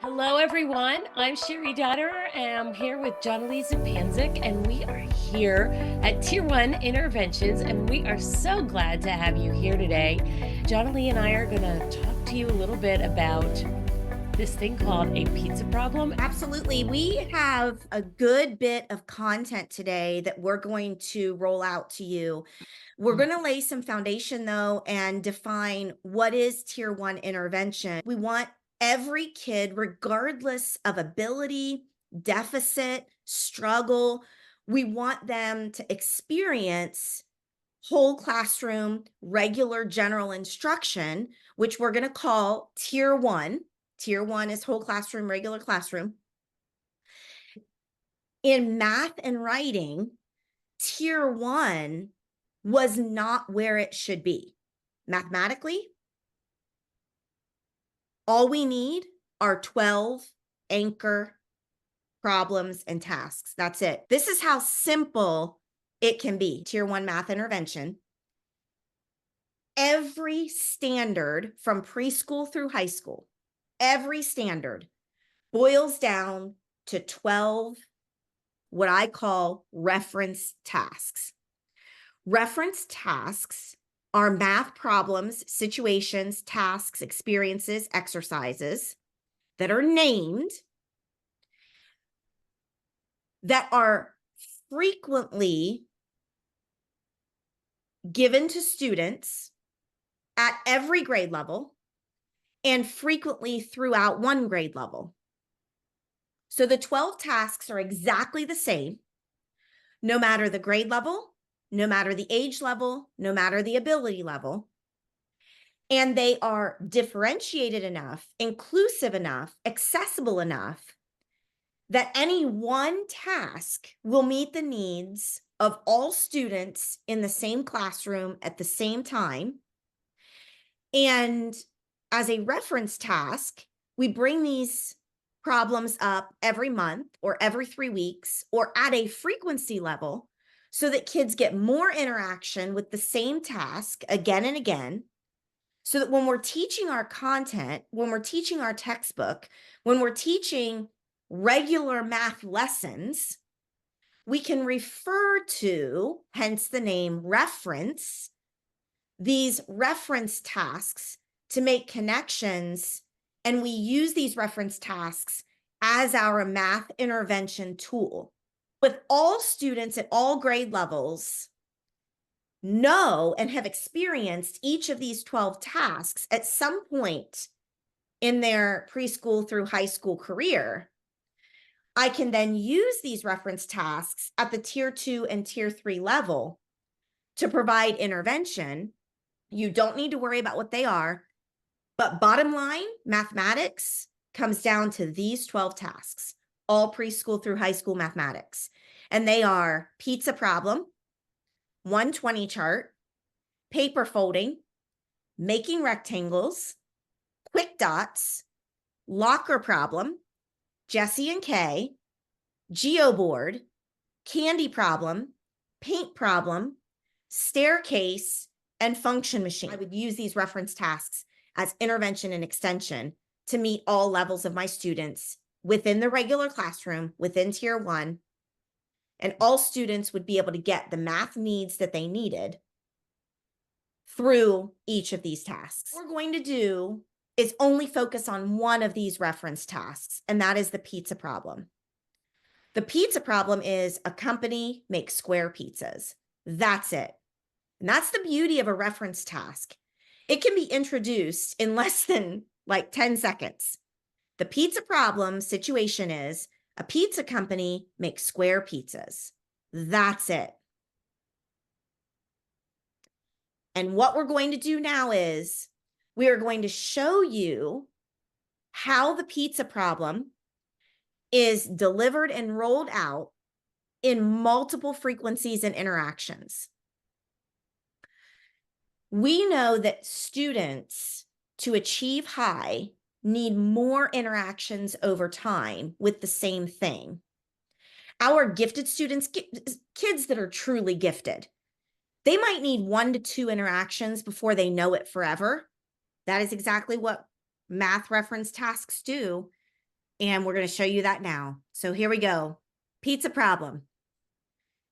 Hello, everyone. I'm Cheri and I'm here with jonely and we are here at Tier 1 Interventions, and we are so glad to have you here today. Jonely and I are going to talk to you a little bit about this thing called a pizza problem. Absolutely. We have a good bit of content today that we're going to roll out to you. We're going to lay some foundation, though, and define what is Tier 1 intervention. We want every kid, regardless of ability, deficit, struggle, we want them to experience whole classroom, regular general instruction, which we're going to call Tier 1. Tier 1 is whole classroom, regular classroom. In math and writing, Tier 1 was not where it should be. Mathematically, all we need are 12 anchor problems and tasks. That's it. This is how simple it can be. Tier 1 math intervention. Every standard from preschool through high school, every standard boils down to 12 what I call reference tasks. Reference tasks are math problems, situations, tasks, experiences, exercises that are named, that are frequently given to students at every grade level and frequently throughout one grade level. So the 12 tasks are exactly the same, no matter the grade level, no matter the age level, no matter the ability level. And they are differentiated enough, inclusive enough, accessible enough that any one task will meet the needs of all students in the same classroom at the same time. And as a reference task, we bring these problems up every month or every 3 weeks or at a frequency level so that kids get more interaction with the same task again and again. So that when we're teaching our content, when we're teaching our textbook, when we're teaching regular math lessons, we can refer to, hence the name reference, these reference tasks to make connections. And we use these reference tasks as our math intervention tool. With all students at all grade levels know and have experienced each of these 12 tasks at some point in their preschool through high school career, I can then use these reference tasks at the Tier 2 and Tier 3 level to provide intervention. You don't need to worry about what they are, but bottom line, mathematics comes down to these 12 tasks, all preschool through high school mathematics. And they are pizza problem, 120 chart, paper folding, making rectangles, quick dots, locker problem, Jesse and Kay, geoboard, candy problem, paint problem, staircase, and function machine. I would use these reference tasks as intervention and extension to meet all levels of my students within the regular classroom, within Tier 1, and all students would be able to get the math needs that they needed through each of these tasks. What we're going to do is only focus on one of these reference tasks, and that is the pizza problem. The pizza problem is a company makes square pizzas. That's it. And that's the beauty of a reference task. It can be introduced in less than 10 seconds. The pizza problem situation is a pizza company makes square pizzas. That's it. And what we're going to do now is we are going to show you how the pizza problem is delivered and rolled out in multiple frequencies and interactions. We know that students, to achieve high, need more interactions over time with the same thing. Our gifted students, kids that are truly gifted, they might need 1 to 2 interactions before they know it forever. That is exactly what math reference tasks do. And we're going to show you that now. So here we go. Pizza problem.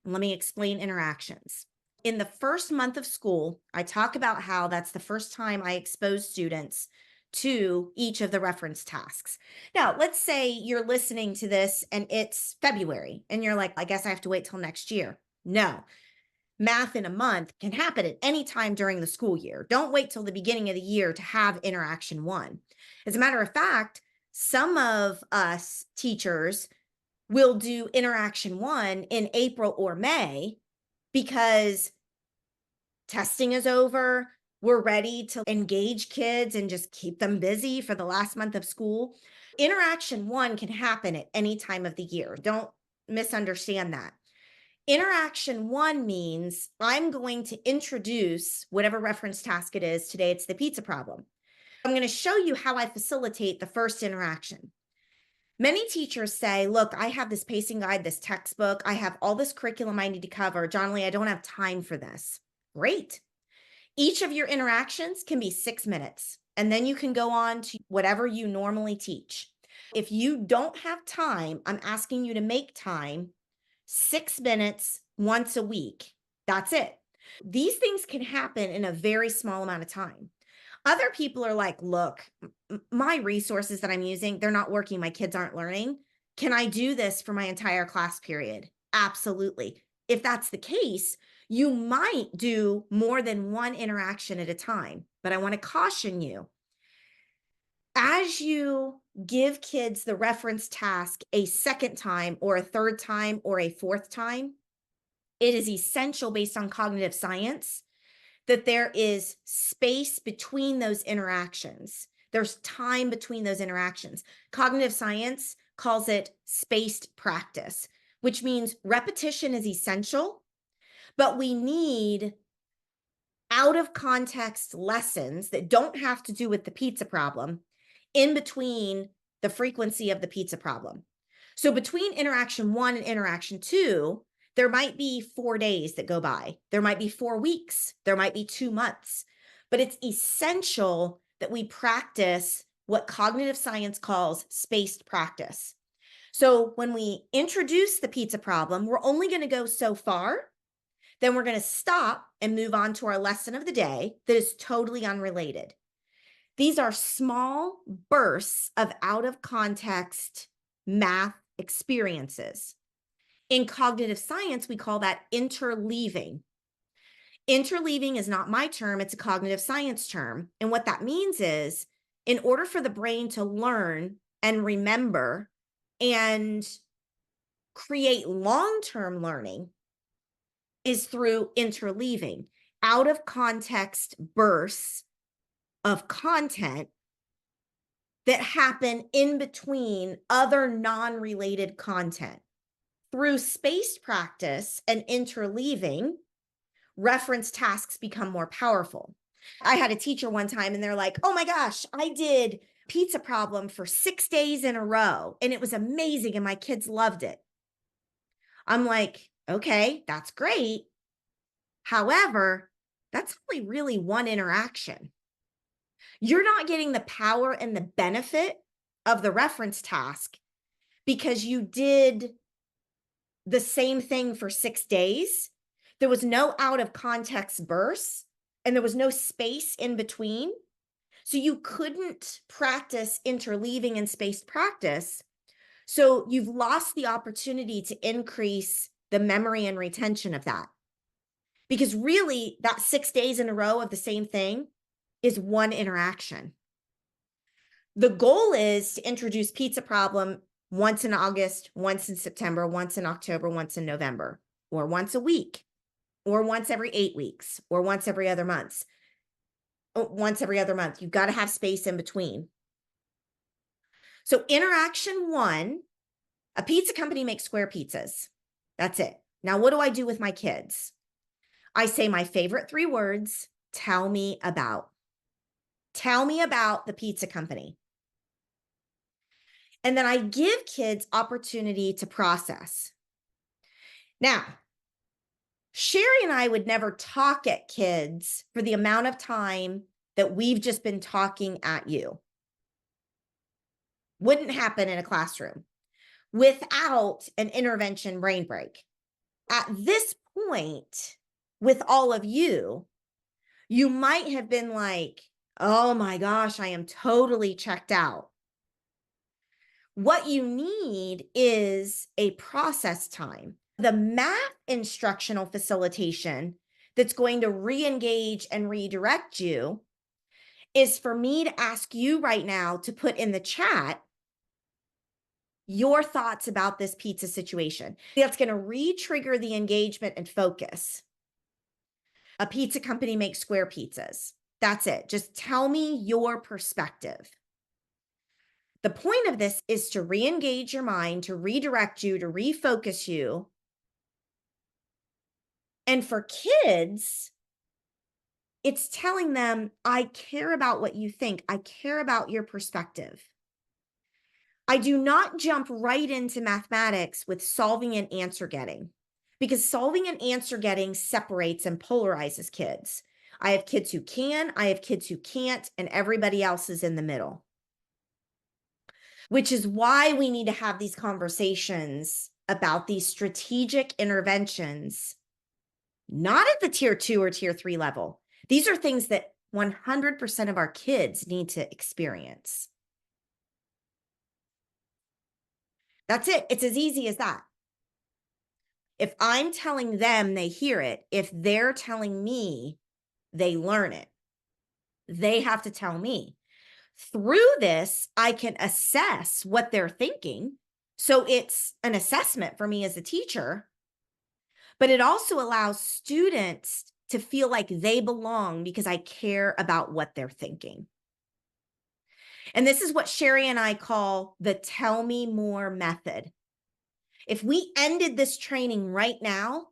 Let me explain interactions. In the first month of school, I talk about how that's the first time I expose students to each of the reference tasks. Now, let's say you're listening to this and it's February and you're like, I guess I have to wait till next year. No, math in a month can happen at any time during the school year. Don't wait till the beginning of the year to have interaction one. As a matter of fact, some of us teachers will do interaction one in April or May because testing is over. We're ready to engage kids and just keep them busy for the last month of school. Interaction one can happen at any time of the year. Don't misunderstand that. Interaction one means I'm going to introduce whatever reference task it is. Today, it's the pizza problem. I'm going to show you how I facilitate the first interaction. Many teachers say, look, I have this pacing guide, this textbook, I have all this curriculum I need to cover. Jonely, I don't have time for this. Great. Each of your interactions can be 6 minutes, and then you can go on to whatever you normally teach. If you don't have time, I'm asking you to make time 6 minutes once a week. That's it. These things can happen in a very small amount of time. Other people are like, look, my resources that I'm using, they're not working. My kids aren't learning. Can I do this for my entire class period? Absolutely. If that's the case, you might do more than one interaction at a time. But I want to caution you, as you give kids the reference task a second time or a third time or a fourth time, it is essential based on cognitive science that there is space between those interactions. There's time between those interactions. Cognitive science calls it spaced practice, which means repetition is essential, but we need out of context lessons that don't have to do with the pizza problem in between the frequency of the pizza problem. So between interaction one and interaction two, there might be 4 days that go by. There might be 4 weeks. There might be 2 months. But it's essential that we practice what cognitive science calls spaced practice. So when we introduce the pizza problem, we're only going to go so far. Then we're going to stop and move on to our lesson of the day that is totally unrelated. These are small bursts of out of context math experiences. In cognitive science, we call that interleaving. Interleaving is not my term, it's a cognitive science term. And what that means is, in order for the brain to learn and remember and create long-term learning is through interleaving, out of context bursts of content that happen in between other non-related content. Through spaced practice and interleaving, reference tasks become more powerful. I had a teacher one time and they're like, oh my gosh, I did pizza problem for 6 days in a row and it was amazing and my kids loved it. I'm like, okay, that's great. However, that's only really one interaction. You're not getting the power and the benefit of the reference task because you did the same thing for 6 days. There was no out of context bursts and there was no space in between. So you couldn't practice interleaving and spaced practice. So you've lost the opportunity to increase the memory and retention of that. Because really, that 6 days in a row of the same thing is one interaction. The goal is to introduce pizza problem once in August, once in September, once in October, once in November, or once a week, or once every 8 weeks, or once every other month. Once every other month. You've got to have space in between. So interaction one, a pizza company makes square pizzas. That's it. Now, what do I do with my kids? I say my favorite 3 words, tell me about. Tell me about the pizza company. And then I give kids opportunity to process. Now, cheri and I would never talk at kids for the amount of time that we've just been talking at you. Wouldn't happen in a classroom without an intervention brain break. At this point, with all of you, you might have been like, oh my gosh, I am totally checked out. What you need is a process time. The math instructional facilitation that's going to re-engage and redirect you is for me to ask you right now to put in the chat your thoughts about this pizza situation. That's going to re-trigger the engagement and focus. A pizza company makes square pizzas. That's it. Just tell me your perspective. The point of this is to re-engage your mind, to redirect you, to refocus you. And for kids, it's telling them, I care about what you think. I care about your perspective. I do not jump right into mathematics with solving and answer getting, because solving and answer getting separates and polarizes kids. I have kids who can, I have kids who can't, and everybody else is in the middle. Which is why we need to have these conversations about these strategic interventions, not at the tier 2 or tier 3 level. These are things that 100% of our kids need to experience. That's it. It's as easy as that. If I'm telling them, they hear it. If they're telling me, they learn it. They have to tell me. Through this, I can assess what they're thinking. So it's an assessment for me as a teacher, but it also allows students to feel like they belong because I care about what they're thinking. And this is what Cheri and I call the tell me more method. If we ended this training right now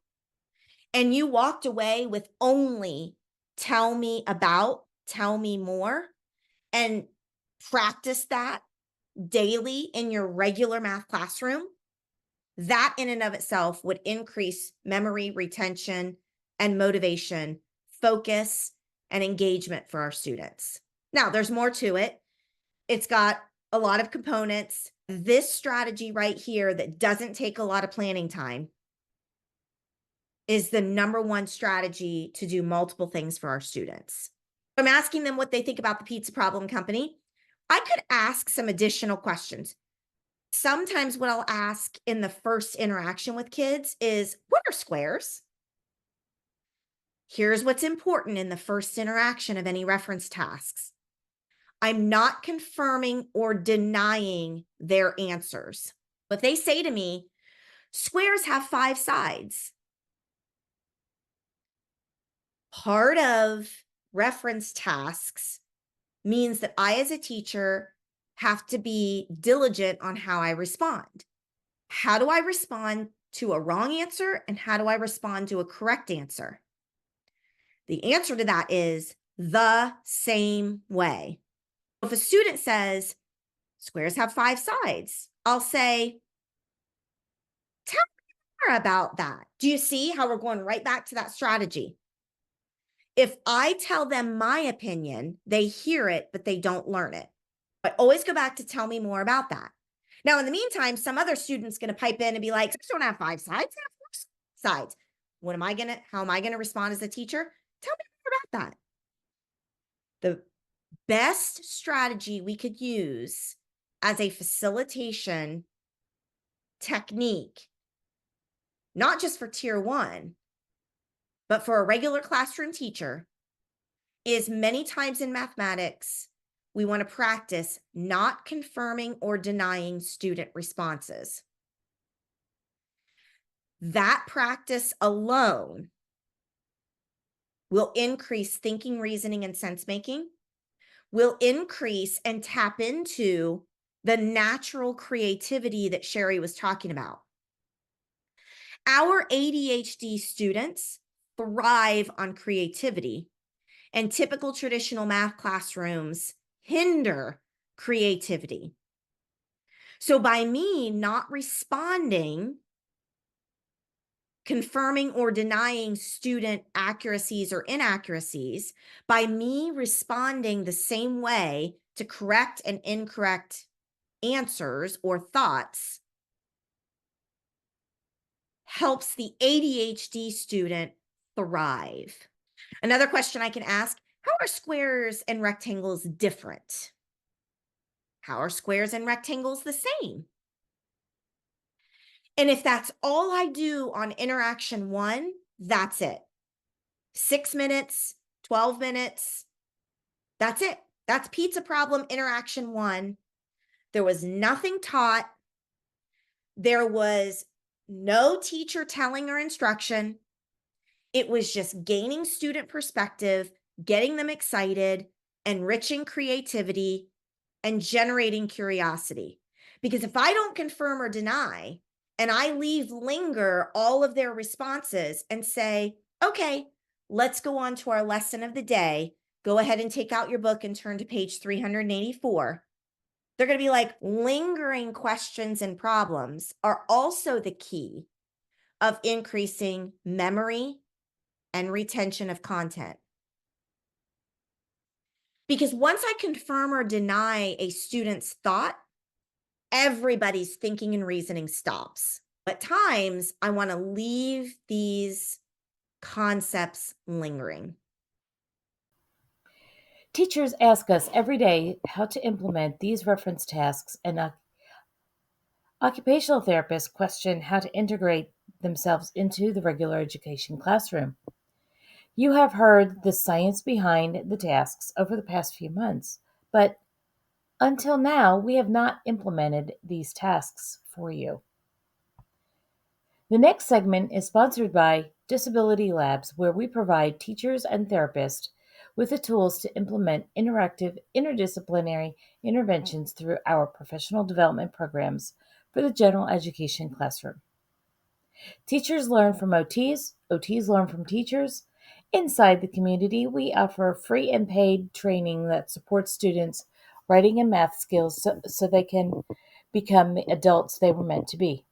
and you walked away with only tell me about, tell me more, and practice that daily in your regular math classroom, that in and of itself would increase memory, retention, and motivation, focus, and engagement for our students. Now, there's more to it. It's got a lot of components. This strategy right here that doesn't take a lot of planning time is the number one strategy to do multiple things for our students. I'm asking them what they think about the pizza problem company. I could ask some additional questions. Sometimes what I'll ask in the first interaction with kids is, what are squares? Here's what's important in the first interaction of any reference tasks. I'm not confirming or denying their answers. If they say to me, squares have 5 sides, part of reference tasks means that I, as a teacher, have to be diligent on how I respond. How do I respond to a wrong answer? And how do I respond to a correct answer? The answer to that is the same way. If a student says, squares have 5 sides, I'll say, tell me more about that. Do you see how we're going right back to that strategy? If I tell them my opinion, they hear it, but they don't learn it. I always go back to tell me more about that. Now, in the meantime, some other student's going to pipe in and be like, don't have 5 sides, they have 4 sides. How am I going to respond as a teacher? Tell me more about that. The best strategy we could use as a facilitation technique, not just for tier 1, but for a regular classroom teacher, is many times in mathematics, we want to practice not confirming or denying student responses. That practice alone will increase thinking, reasoning, and sense making, will increase and tap into the natural creativity that Cheri was talking about. Our ADHD students thrive on creativity, and typical traditional math classrooms hinder creativity. So by me not responding, confirming or denying student accuracies or inaccuracies, by me responding the same way to correct and incorrect answers or thoughts helps the ADHD student thrive. Another question I can ask, how are squares and rectangles different? How are squares and rectangles the same? And if that's all I do on interaction 1, that's it. 6 minutes, 12 minutes, that's it. That's pizza problem interaction 1. There was nothing taught. There was no teacher telling or instruction. It was just gaining student perspective, getting them excited, enriching creativity, and generating curiosity. Because if I don't confirm or deny, and I linger all of their responses and say, okay, let's go on to our lesson of the day. Go ahead and take out your book and turn to page 384. They're going to be like, lingering questions and problems are also the key of increasing memory and retention of content. Because once I confirm or deny a student's thought, everybody's thinking and reasoning stops. At times, I want to leave these concepts lingering. Teachers ask us every day how to implement these reference tasks, and occupational therapists question how to integrate themselves into the regular education classroom. You have heard the science behind the tasks over the past few months, but until now, we have not implemented these tasks for you. The next segment is sponsored by Disability Labs, where we provide teachers and therapists with the tools to implement interactive, interdisciplinary interventions through our professional development programs for the general education classroom. Teachers learn from OTs, OTs learn from teachers. Inside the community, we offer free and paid training that supports students' writing and math skills so they can become the adults they were meant to be.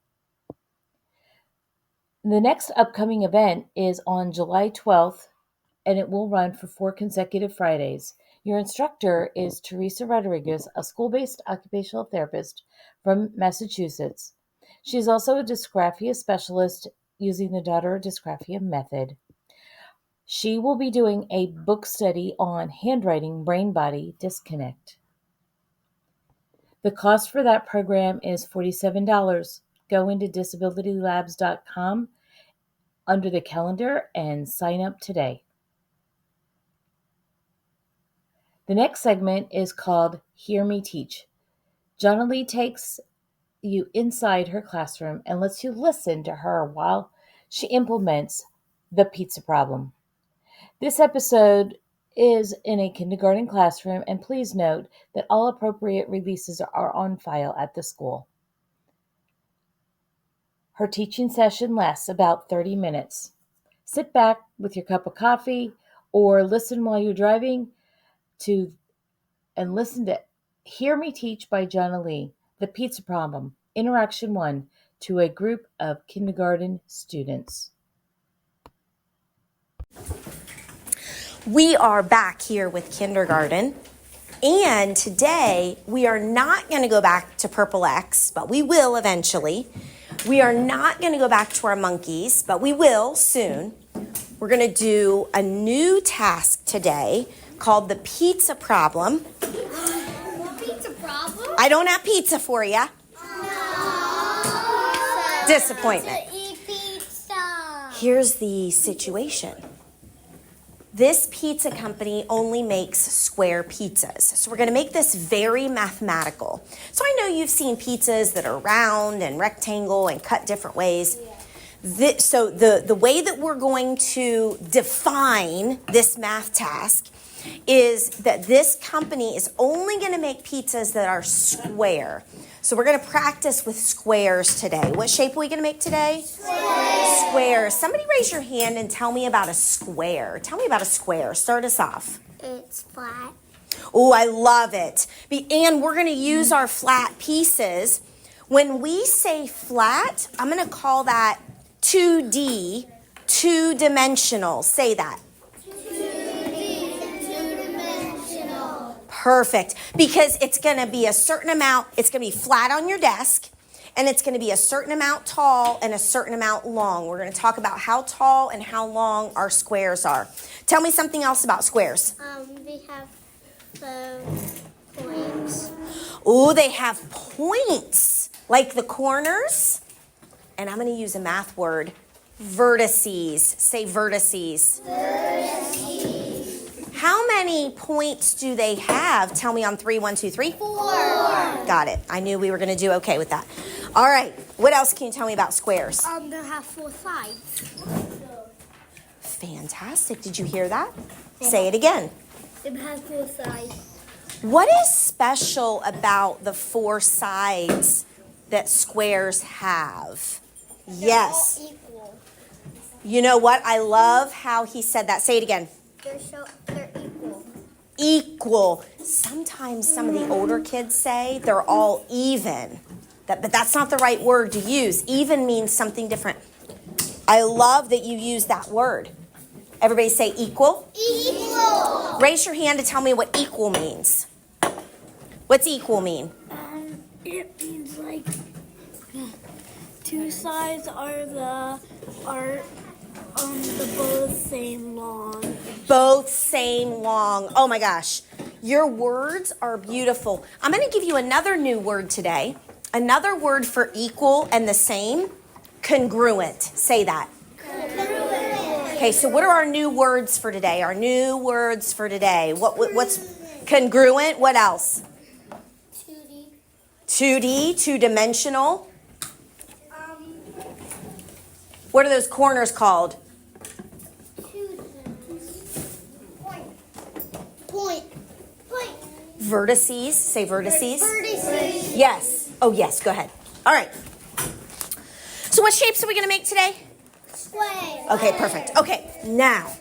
The next upcoming event is on July 12th, and it will run for 4 consecutive Fridays. Your instructor is Teresa Rodriguez, a school-based occupational therapist from Massachusetts. She is also a dysgraphia specialist using the Daughter Dysgraphia method. She will be doing a book study on handwriting brain-body disconnect. The cost for that program is $47. Go into disabilitylabs.com under the calendar and sign up today. The next segment is called Hear Me Teach. Jonily takes you inside her classroom and lets you listen to her while she implements the pizza problem. This episode is in a kindergarten classroom, and please note that all appropriate releases are on file at the school. Her teaching session lasts about 30 minutes. Sit back with your cup of coffee or listen while you're driving and listen to Hear Me Teach by Jonily, The Pizza Problem, Interaction 1, to a group of kindergarten students. We are back here with kindergarten, and today we are not going to go back to Purple X, but we will eventually. We are not going to go back to our monkeys, but we will soon. We're going to do a new task today called the pizza problem. Pizza problem? I don't have pizza for you. No. Disappointment. To eat pizza. Here's the situation. This pizza company only makes square pizzas. So we're going to make this very mathematical. So I know you've seen pizzas that are round and rectangle and cut different ways. So the way that we're going to define this math task is that this company is only going to make pizzas that are square. So we're going to practice with squares today. What shape are we going to make today? Square. Somebody raise your hand and tell me about a square. Tell me about a square. Start us off. It's flat. Oh, I love it. And we're going to use our flat pieces. When we say flat, I'm going to call that 2D, two-dimensional. Say that. 2D, two-dimensional. Perfect. Because it's going to be a certain amount, it's going to be flat on your desk, and it's going to be a certain amount tall and a certain amount long. We're going to talk about how tall and how long our squares are. Tell me something else about squares. They have the points. Oh, they have points, like the corners. And I'm going to use a math word, vertices. Say vertices. Vertices. How many points do they have? Tell me on 3. 1, 2, 3. 4. Got it. I knew we were going to do okay with that. All right. What else can you tell me about squares? They have 4 sides. Fantastic. Did you hear that? Say it again. It has 4 sides. What is special about the 4 sides that squares have? Yes. They're all equal. You know what? I love how he said that. Say it again. They're equal. Equal. Sometimes some of the older kids say they're all even. But that's not the right word to use. Even means something different. I love that you use that word. Everybody say equal. Equal. Raise your hand to tell me what equal means. What's equal mean? It means like 2 sides are the both same long. Both same long. Oh my gosh. Your words are beautiful. I'm going to give you another new word today. Another word for equal and the same. Congruent. Say that. Congruent. Okay, so what are our new words for today? Our new words for today. What's congruent? What else? 2D. 2D, two-dimensional. What are those corners called? Point. Vertices. Say vertices. Vertices. Yes. Oh, yes. Go ahead. All right. So what shapes are we going to make today? Square. Okay, perfect. Okay, now,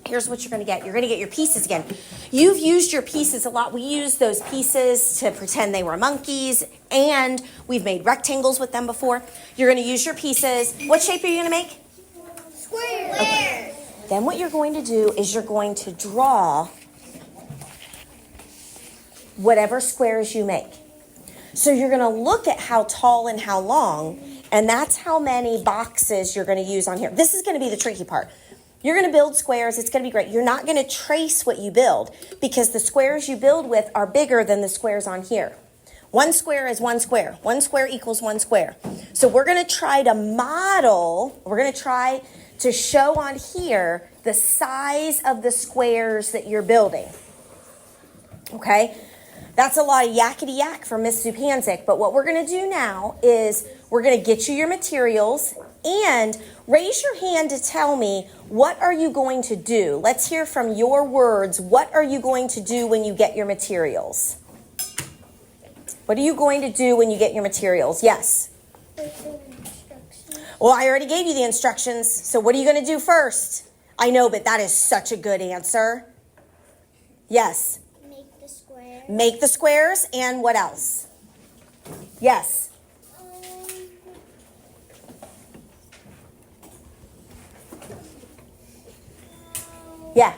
here's what you're going to get. You're going to get your pieces again. You've used your pieces a lot. We used those pieces to pretend they were monkeys, and we've made rectangles with them before. You're going to use your pieces. What shape are you going to make? Square. Okay. Then what you're going to do is you're going to draw whatever squares you make. So you're going to look at how tall and how long, and that's how many boxes you're going to use on here. This is going to be the tricky part. You're going to build squares. It's going to be great. You're not going to trace what you build because the squares you build with are bigger than the squares on here. One square is one square. One square equals one square. So we're going to try to model, we're going to try to show on here the size of the squares that you're building. Okay? That's a lot of yakety yak for Miss Zupanzik, but what we're going to do now is we're going to get you your materials and raise your hand to tell me what are you going to do. Let's hear from your words. What are you going to do when you get your materials? What are you going to do when you get your materials? Yes. Well, I already gave you the instructions, so what are you going to do first? I know, but that is such a good answer. Yes. Make the square. Make the squares, and what else? Yes. Yeah.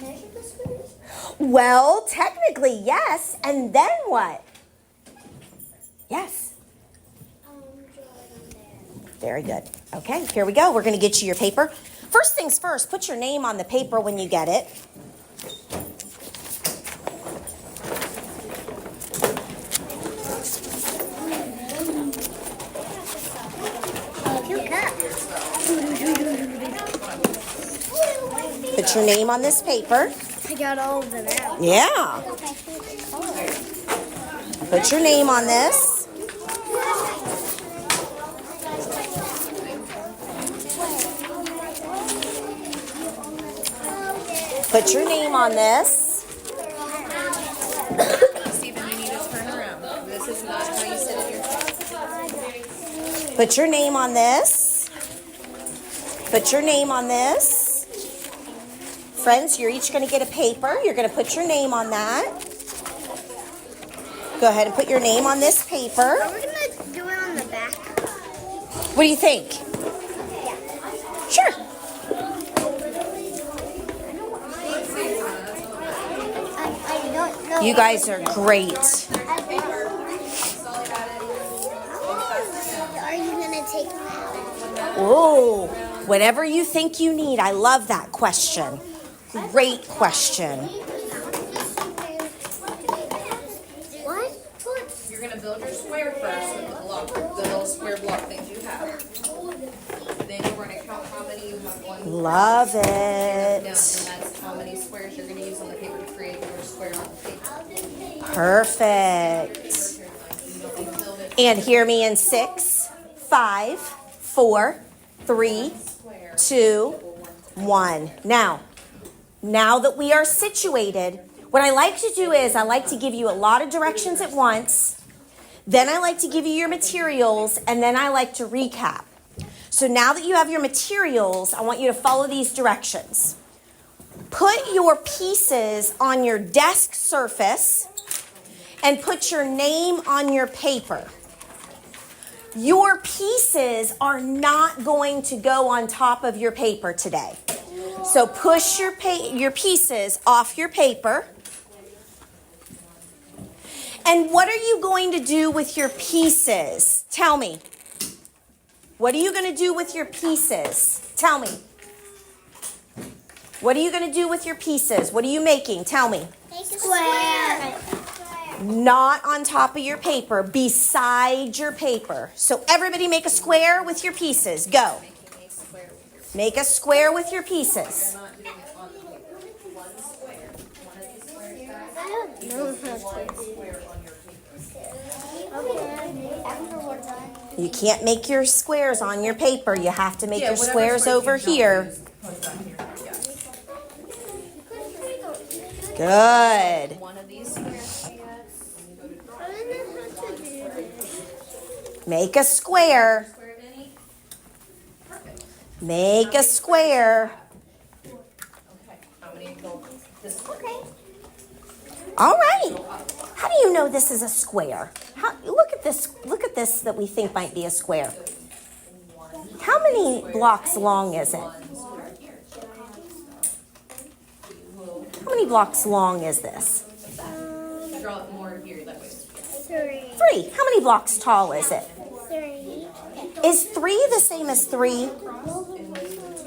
Measure the squares. Well, technically, yes. And then what? Yes. Draw it on there. Very good. Okay, here we go. We're going to get you your paper. First things first, put your name on the paper when you get it. Put your name on this paper. I got all of them out. Yeah. Put your name on this. Put your name on this. Stephen, you need to turn around. This is not how you sit here. Put your name on this. Put your name on this. Friends, you're each going to get a paper. You're going to put your name on that. Go ahead and put your name on this paper. Are we gonna do it on the back? What do you think? Sure. I You guys are great. Are you gonna take them out? Oh, whatever you think you need. I love that question. Great question. What? You're going to build your square first with the block, the little square block things you have. Then you're going to count how many you have. One. Love Down, it. and that's how many squares you're going to use on the paper to create your square on the paper. Perfect. And hear me in 6, 5, 4, 3, 2, 1. Now that we are situated, what I like to do is I like to give you a lot of directions at once. Then I like to give you your materials, and then I like to recap. So now that you have your materials, I want you to follow these directions. Put your pieces on your desk surface and put your name on your paper. Your pieces are not going to go on top of your paper today. So push your pieces off your paper. And what are you going to do with your pieces? Tell me. What are you going to do with your pieces? Tell me. What are you going to do with your pieces? What are you making? Tell me. Make a square. Not on top of your paper, beside your paper. So everybody make a square with your pieces. Go. Make a square with your pieces. I don't know how to do it. Okay, after we're done. You can't make your squares on your paper. You have to make your squares over here. Good. One of these squares. I don't know how to do this. Make a square. Make a square. Okay. How many go this way? Okay. All right. How do you know this is a square? Look at this. Look at this that we think might be a square. How many blocks long is it? How many blocks long is this? Draw it more here that way. 3. 3. How many blocks tall is it? 3. Is 3 the same as 3?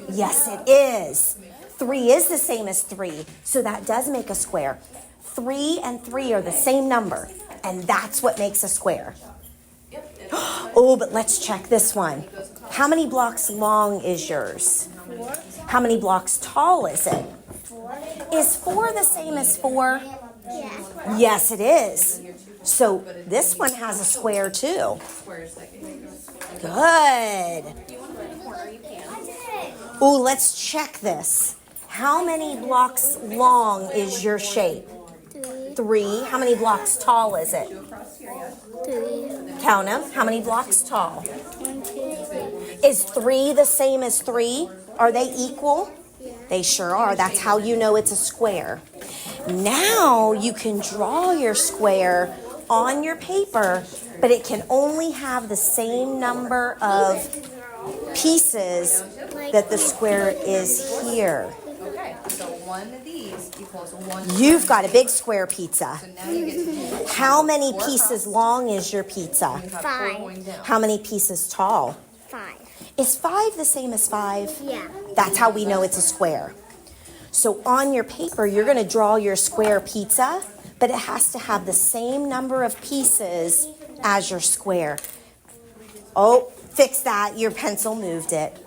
Yes, it is. 3 is the same as 3, so that does make a square. 3 and 3 are the same number, and that's what makes a square. Oh, but let's check this one. How many blocks long is yours? 4. How many blocks tall is it? 4. Is 4 the same as 4? Yeah. Yes, it is. So this one has a square too. Good. Oh, let's check this. How many blocks long is your shape? 3. How many blocks tall is it? 3. Count them. How many blocks tall? 1, 2, 3. Is 3 the same as 3? Are they equal? They sure are. That's how you know it's a square. Now you can draw your square on your paper, but it can only have the same number of pieces that the square is here. Okay, so one of these equals 1. You've got a big square pizza. So now you get to do How many pieces long is your pizza? 5. going down. How many pieces tall? 5. Is 5 the same as 5? Yeah. That's how we know it's a square. So on your paper, you're going to draw your square pizza, but it has to have the same number of pieces as your square. Oh, fix that. Your pencil moved it.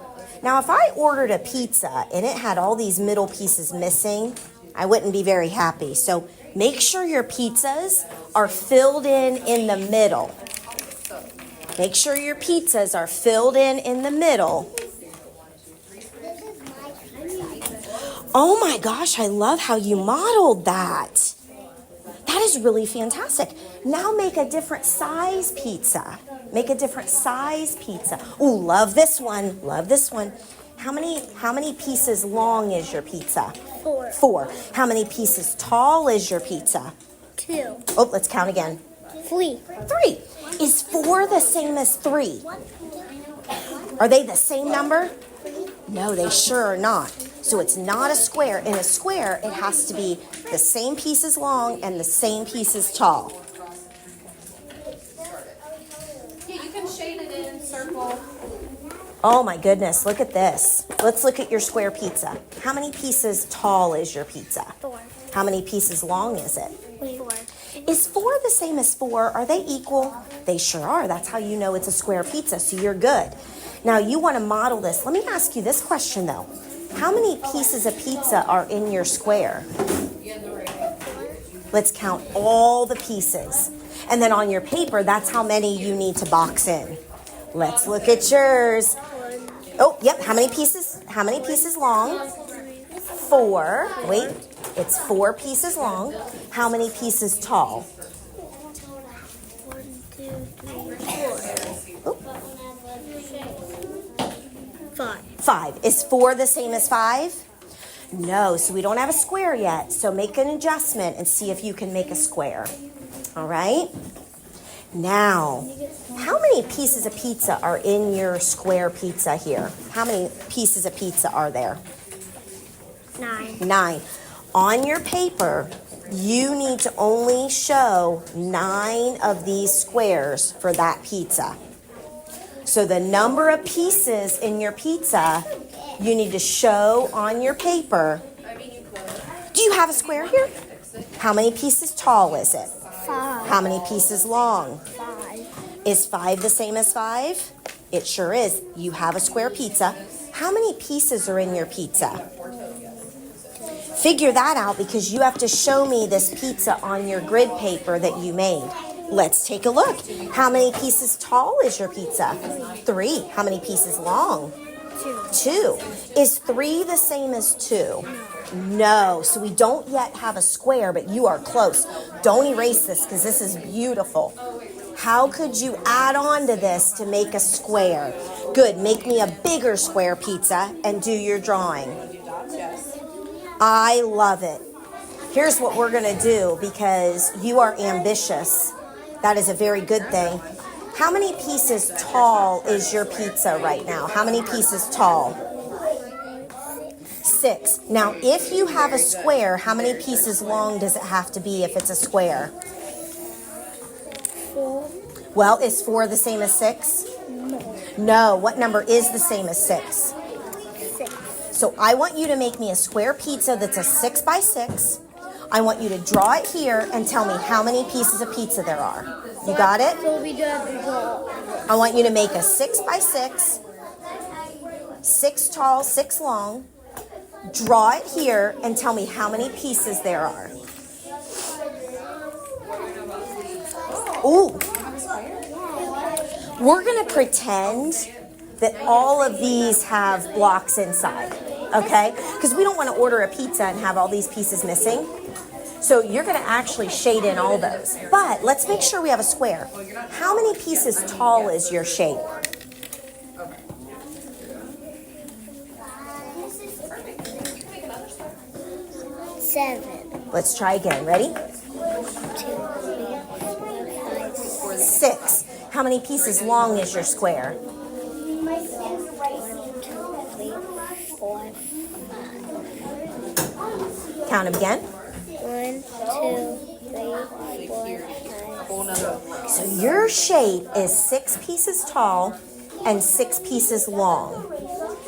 Now, if I ordered a pizza and it had all these middle pieces missing, I wouldn't be very happy. So make sure your pizzas are filled in the middle. Make sure your pizzas are filled in the middle. Oh my gosh, I love how you modeled that. That is really fantastic. Now make a different size pizza. Make a different size pizza. Ooh, love this one. Love this one. How many pieces long is your pizza? 4. 4. How many pieces tall is your pizza? 2. Oh, let's count again. 3. 3. Is 4 the same as 3? Are they the same number? No, they sure are not. So it's not a square. In a square, it has to be the same pieces long and the same pieces tall. Yeah, you can shade it in, circle. Oh my goodness, look at this. Let's look at your square pizza. How many pieces tall is your pizza? 4. How many pieces long is it? 4. Is 4 the same as 4? Are they equal? They sure are. That's how you know it's a square pizza, so you're good. Now you want to model this. Let me ask you this question though. How many pieces of pizza are in your square? Let's count all the pieces. And then on your paper, that's how many you need to box in. Let's look at yours. Oh, yep. How many pieces? How many pieces long? 4. Wait, it's 4 pieces long. How many pieces tall? 1, 2, 3, 4. Oh, 5. 5. Is 4 the same as 5? No, so we don't have a square yet. So make an adjustment and see if you can make a square. All right? Now, how many pieces of pizza are in your square pizza here? How many pieces of pizza are there? 9. 9. On your paper, you need to only show 9 of these squares for that pizza. So the number of pieces in your pizza, you need to show on your paper. Do you have a square here? How many pieces tall is it? 5. How many pieces long? 5. Is 5 the same as 5? It sure is. You have a square pizza. How many pieces are in your pizza? Figure that out because you have to show me this pizza on your grid paper that you made. Let's take a look. How many pieces tall is your pizza? 3. How many pieces long? 2. Is 3 the same as 2? No. So we don't yet have a square, but you are close. Don't erase this because this is beautiful. How could you add on to this to make a square? Good. Make me a bigger square pizza and do your drawing. I love it. Here's what we're going to do because you are ambitious. That is a very good thing. How many pieces tall is your pizza right now? How many pieces tall? 6. Now, if you have a square, how many pieces long does it have to be if it's a square? 4. Well, is 4 the same as 6? No. What number is the same as 6? 6. So I want you to make me a square pizza that's a 6 by 6. I want you to draw it here and tell me how many pieces of pizza there are. You got it? So we do have to draw. I want you to make a 6 by 6, 6 tall, 6 long. Draw it here and tell me how many pieces there are. Ooh. We're going to pretend that all of these have blocks inside, okay? Because we don't want to order a pizza and have all these pieces missing. So you're going to actually shade in all those. But let's make sure we have a square. How many pieces tall is your shape? 7. Let's try again. Ready? 2, 3, 4, 5, 6. 6. How many pieces long is your square? 1, 2, 3, 4, 5. Count them again. 1, 2, 3, 4, 5. So your shape is 6 pieces tall and 6 pieces long.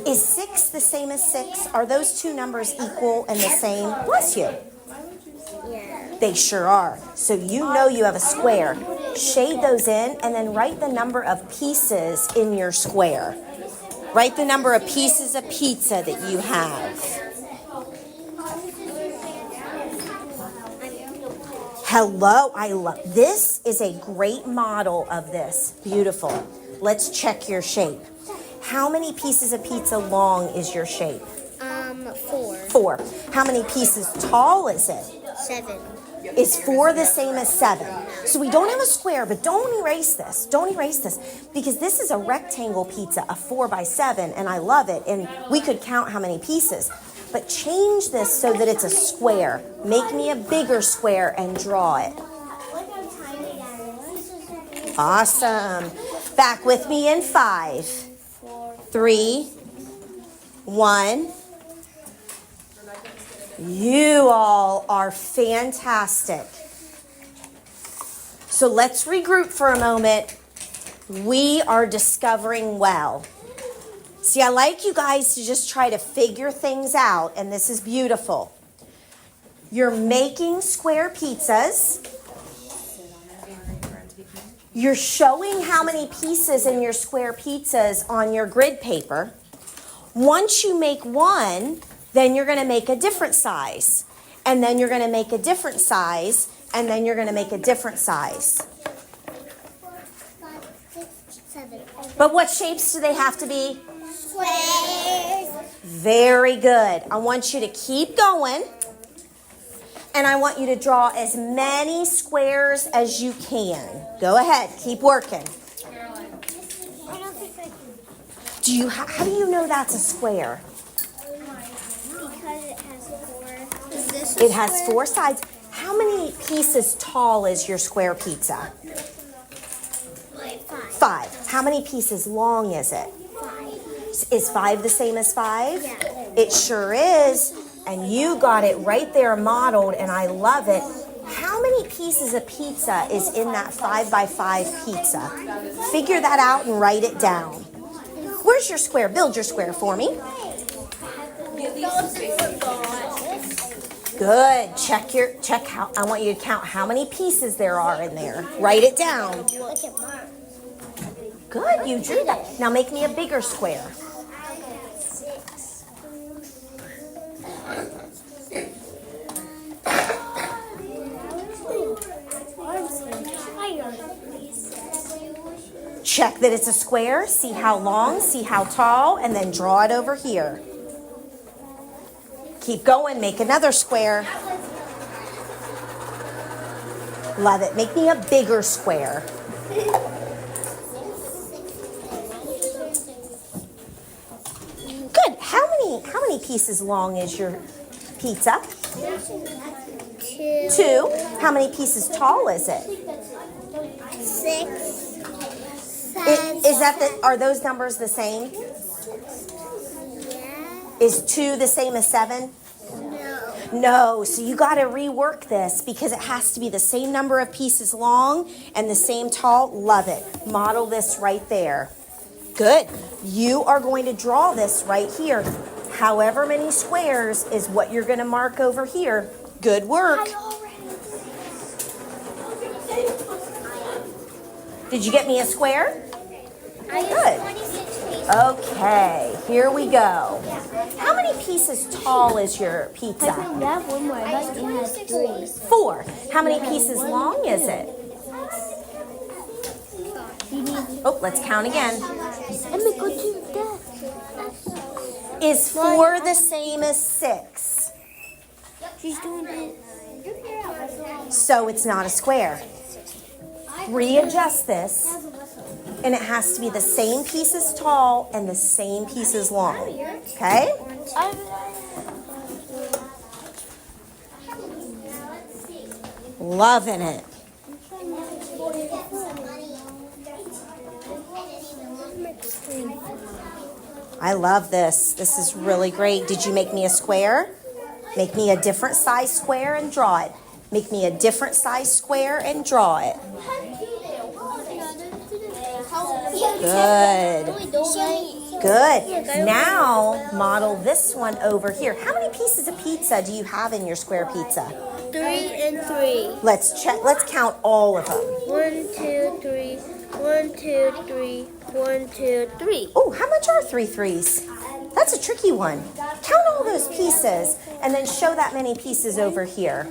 Is 6 the same as 6? Are those two numbers equal and the same? Bless you. Yeah. They sure are. So you know you have a square. Shade those in and then write the number of pieces in your square. Write the number of pieces of pizza that you have. Hello, I love this. Is a great model of this. Beautiful. Let's check your shape. How many pieces of pizza long is your shape? 4. 4. How many pieces tall is it? 7. Is 4 the same as 7? So we don't have a square, but don't erase this. Don't erase this because this is a rectangle pizza, a 4 by 7, and I love it. And we could count how many pieces. But change this so that it's a square. Make me a bigger square and draw it. Awesome. Back with me in 5, 3, 1. You all are fantastic. So let's regroup for a moment. We are discovering well. See, I like you guys to just try to figure things out, and this is beautiful. You're making square pizzas. You're showing how many pieces in your square pizzas on your grid paper. Once you make one, then you're going to make a different size. And then you're going to make a different size. And then you're going to make a different size. 4, 5, 6, 7. But what shapes do they have to be? Squares. Very good. I want you to keep going. And I want you to draw as many squares as you can. Go ahead. Keep working. I don't think I can. How do you know that's a square? Because it has 4. Is this It has 4 sides. How many pieces tall is your square pizza? 5. 5. How many pieces long is it? 5. Is 5 the same as 5? Yeah. It sure is. And you got it right there modeled, and I love it. How many pieces of pizza is in that 5 by 5 pizza? Figure that out and write it down. Where's your square? Build your square for me. Good. Check how. I want you to count how many pieces there are in there. Write it down. Look at mine. Good. You drew that. Now make me a bigger square. 6. Check that it's a square. See how long, see how tall, and then draw it over here. Keep going. Make another square. Love it. Make me a bigger square. Good. How many pieces long is your pizza? 2. 2. How many pieces tall is it? 6. 7. Are those numbers the same? Yeah. Is 2 the same as 7? No. No, so you got to rework this because it has to be the same number of pieces long and the same tall. Love it. Model this right there. Good. You are going to draw this right here. However many squares is what you're going to mark over here. Good work. Did you get me a square? Good. Okay, here we go. How many pieces tall is your pizza? That one more. That one has 3. 4. How many pieces long is it? Oh, let's count again. Is 4 the same as 6? She's doing it. So it's not a square. Readjust this, and it has to be the same pieces tall and the same pieces long. Okay? Loving it. I love this. This is really great. Did you make me a square? Make me a different size square and draw it. Make me a different size square and draw it. Good. Good. Now model this one over here. How many pieces of pizza do you have in your square pizza? 3 and 3. Let's check. Let's count all of them. 1, 2, 3. 1, 2, 3. 1, 2, 3. Oh, how much are 3 threes? That's a tricky one. Count all those pieces and then show that many pieces over here.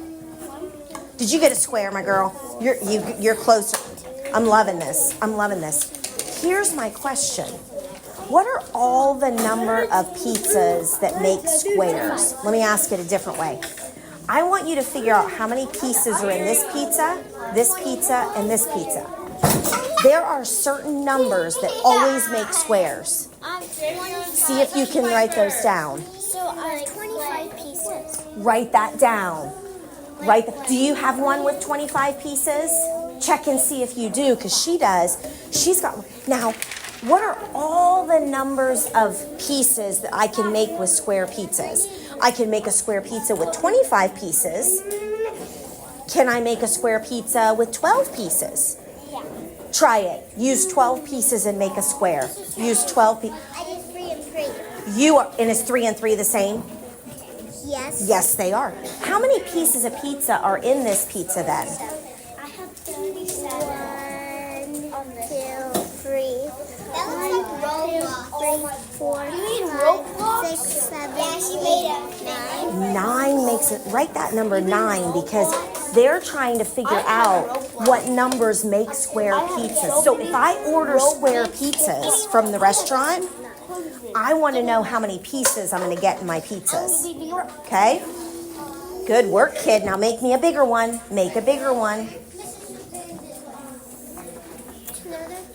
Did you get a square, my girl? You're closer. I'm loving this. I'm loving this. Here's my question. What are all the number of pizzas that make squares? Let me ask it a different way. I want you to figure out how many pieces are in this pizza, and this pizza. There are certain numbers that always make squares. See if you can write those down. So 25 pieces. Write that down. Do you have one with 25 pieces? Check and see if you do, because she does. She's got. Now, what are all the numbers of pieces that I can make with square pizzas? I can make a square pizza with 25 pieces. Can I make a square pizza with 12 pieces? Yeah. Try it. Use 12 pieces and make a square. Use 12 pieces. I did 3 and 3. And is 3 and 3 the same? Yes. Yes, they are. How many pieces of pizza are in this pizza then? I have 37. 1, 2, 3. That looks like Roblox. 4, 5, 6, 7, 8, 9. 9 makes it, write that number 9 because they're trying to figure out what numbers make square pizzas. So if I order square pizzas from the restaurant, I want to know how many pieces I'm going to get in my pizzas. Okay? Good work, kid. Now make me a bigger one. Make a bigger one.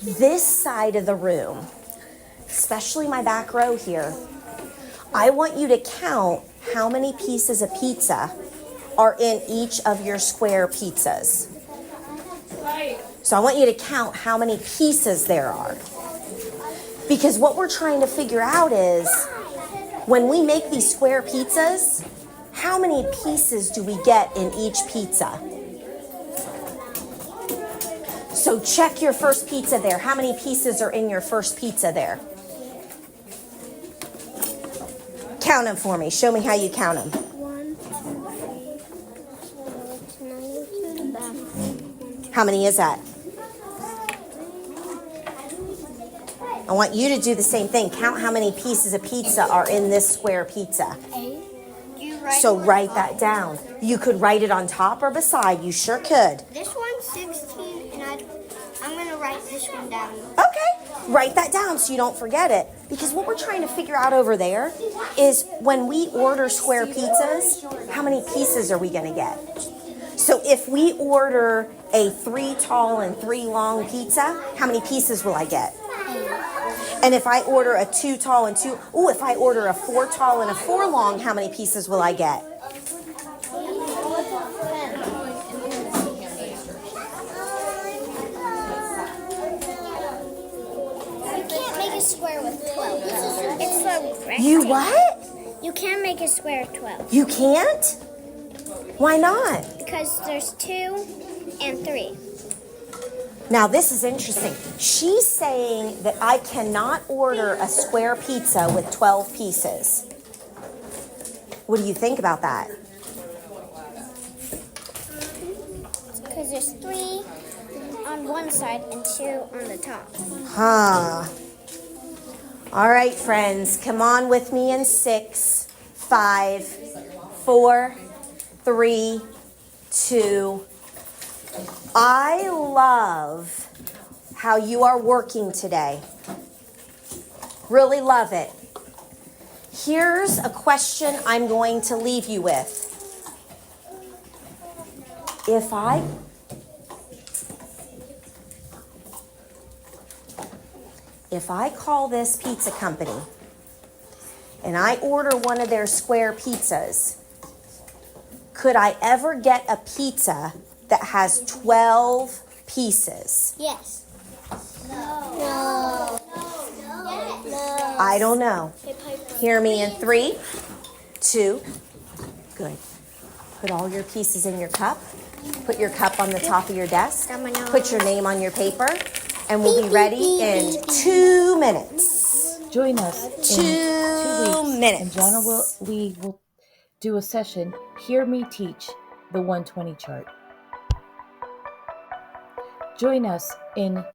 This side of the room, especially my back row here, I want you to count how many pieces of pizza are in each of your square pizzas. So I want you to count how many pieces there are. Because what we're trying to figure out is, when we make these square pizzas, how many pieces do we get in each pizza? So check your first pizza there. How many pieces are in your first pizza there? Count them for me. Show me how you count them. 1, 2, 3. How many is that? I want you to do the same thing. Count how many pieces of pizza are in this square pizza. 8. So write that down. You could write it on top or beside. You sure could. This one's 16, and I'm going to write this one down. Okay. Write that down so you don't forget it. Because what we're trying to figure out over there is, when we order square pizzas, how many pieces are we going to get? So if we order a 3 tall and 3 long pizza, how many pieces will I get? And if I order a 2 tall and 2, if I order a 4 tall and a 4 long, how many pieces will I get? You can't make a square with 12. It's a rectangle. You what? You can't make a square with 12 You can't? Why not? because there's 2 and 3. Now this is interesting. She's saying that I cannot order a square pizza with 12 pieces. What do you think about that? Because there's 3 on one side and 2 on the top. Huh. All right, friends, come on with me in 6, 5, 4, 3, 2. I love how you are working today. Really love it. Here's a question I'm going to leave you with. If I call this pizza company and I order one of their square pizzas, could I ever get a pizza that has 12 pieces? Yes. No. I don't know. Hear me in 3, 2, good. Put all your pieces in your cup. Put your cup on the top of your desk. Put your name on your paper. And we'll be ready in 2 minutes. Join us in 2 weeks. minutes. And we will do a session, Hear Me Teach the 120 chart. Join us in